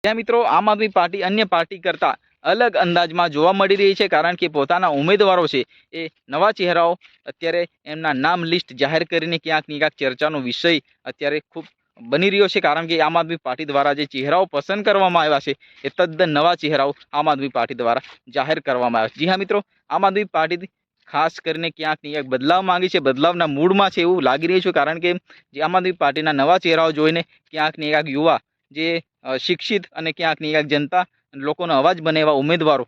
ત્યાં મિત્રો આમ આદમી પાર્ટી અન્ય પાર્ટી કરતાં અલગ અંદાજમાં જોવા મળી રહી છે, કારણ કે પોતાના ઉમેદવારો છે એ નવા ચહેરાઓ અત્યારે એમના નામ લિસ્ટ જાહેર કરીને ક્યાંક ને ક્યાંક ચર્ચાનો વિષય અત્યારે ખૂબ બની રહ્યો છે, કારણ કે આમ આદમી પાર્ટી દ્વારા જે ચહેરાઓ પસંદ કરવામાં આવ્યા છે એ તદ્દન નવા ચહેરાઓ આમ આદમી પાર્ટી દ્વારા જાહેર કરવામાં આવ્યા છે। જી હા મિત્રો, આમ આદમી પાર્ટી ખાસ કરીને ક્યાંક ને ક્યાંક બદલાવ માંગી છે, બદલાવના મૂડમાં છે એવું લાગી રહ્યું છે, કારણ કે જે આમ આદમી પાર્ટીના નવા ચહેરાઓ જોઈને ક્યાંક ને ક્યાંક યુવા જે શિક્ષિત અને ક્યાંક ને ક્યાંક જનતા લોકોનો અવાજ બને એવા ઉમેદવારો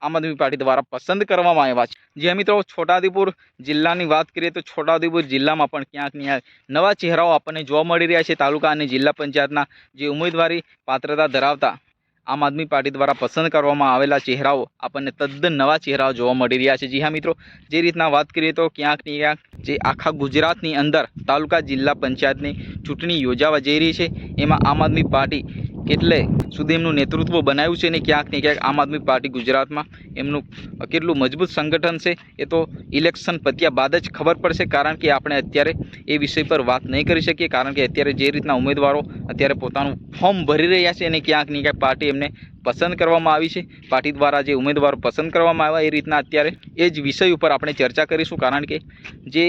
આમ આદમી પાર્ટી દ્વારા પસંદ કરવામાં આવ્યા છે। જે મિત્રો છોટાઉદેપુર જિલ્લાની વાત કરીએ તો છોટાઉદેપુર જિલ્લામાં પણ ક્યાંક ને ક્યાંક નવા ચહેરાઓ આપણને જોવા મળી રહ્યા છે। તાલુકા અને જિલ્લા પંચાયતના જે ઉમેદવારી પાત્રતા ધરાવતા આમ આદમી પાર્ટી દ્વારા પસંદ કરવામાં આવેલા ચહેરાઓ આપણને તદ્દન નવા ચહેરાઓ જોવા મળી રહ્યા છે। જી હા મિત્રો, જે રીતના વાત કરીએ તો ક્યાંક ને ક્યાંક જે આખા ગુજરાતની અંદર તાલુકા જિલ્લા પંચાયતની ચૂંટણી યોજાવા જઈ રહી છે, એમાં આમ આદમી પાર્ટી કેટલે સુધી એમનું નેતૃત્વ બનાવ્યું છે ને ક્યાંક ને ક્યાંક આમ આદમી પાર્ટી ગુજરાતમાં એમનું કેટલું મજબૂત સંગઠન છે એ તો ઇલેક્શન પત્યા બાદ જ ખબર પડશે, કારણ કે આપણે અત્યારે એ વિષય પર વાત નહીં કરી શકીએ, કારણ કે અત્યારે જે રીતના ઉમેદવારો અત્યારે પોતાનું ફોર્મ ભરી રહ્યા છે અને ક્યાંક ને ક્યાંક પાર્ટી એમને પસંદ કરવામાં આવી છે, પાર્ટી દ્વારા જે ઉમેદવારો પસંદ કરવામાં આવ્યા એ રીતના અત્યારે એ જ વિષય ઉપર આપણે ચર્ચા કરીશું, કારણ કે જે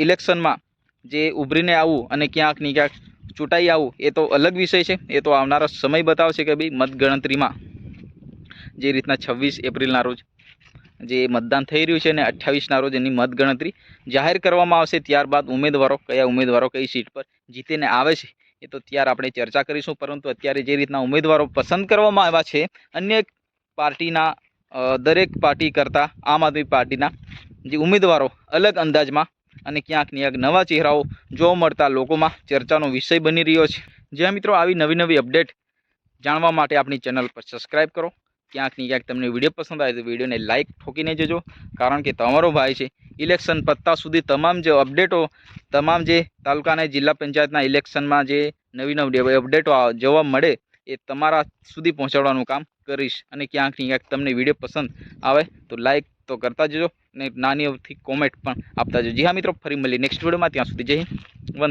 ઇલેક્શનમાં જે ઉભરીને આવવું અને ક્યાંક ને ક્યાંક ચૂંટાઈ આવું એ તો અલગ વિષય છે, એ તો આવનારો સમય બતાવશે કે ભાઈ મતગણતરીમાં જે રીતના 26 એપ્રિલના રોજ જે મતદાન થઈ રહ્યું છે અને 28ના રોજ એની મતગણતરી જાહેર કરવામાં આવશે, ત્યારબાદ કયા ઉમેદવારો કઈ સીટ પર જીતીને આવે છે એ તો ત્યાર આપણે ચર્ચા કરીશું। પરંતુ અત્યારે જે રીતના ઉમેદવારો પસંદ કરવામાં આવ્યા છે અન્ય પાર્ટીના દરેક પાર્ટી કરતાં આમ આદમી પાર્ટીના જે ઉમેદવારો અલગ અંદાજમાં અને ક્યાંક ને ક્યાંક નવા ચહેરાઓ જોવા મળતા લોકોમાં ચર્ચાનો વિષય બની રહ્યો છે। જ્યાં મિત્રો આવી નવી અપડેટ જાણવા માટે આપણી ચેનલ પર સબસ્ક્રાઈબ કરો। ક્યાંક ને ક્યાંક તમને વિડીયો પસંદ આવે તો વિડીયોને લાઇક ઠોકીને જજો, કારણ કે તમારો ભાઈ છે ઇલેક્શન પત્તા સુધી તમામ જે અપડેટો, તમામ જે તાલુકા અને જિલ્લા પંચાયતના ઇલેક્શનમાં જે નવી અપડેટો જોવા મળે એ તમારા સુધી પહોંચાડવાનું કામ કરીશ। અને ક્યાંક ને ક્યાંક તમને વિડીયો પસંદ આવે તો લાઇક તો કરતા જજો અને નાની અવથી કોમેન્ટ પણ આપતા જજો। જી હા મિત્રો, ફરી મળીએ નેક્સ્ટ વિડીયોમાં, ત્યાં સુધી જય હિન્દ, વંદે।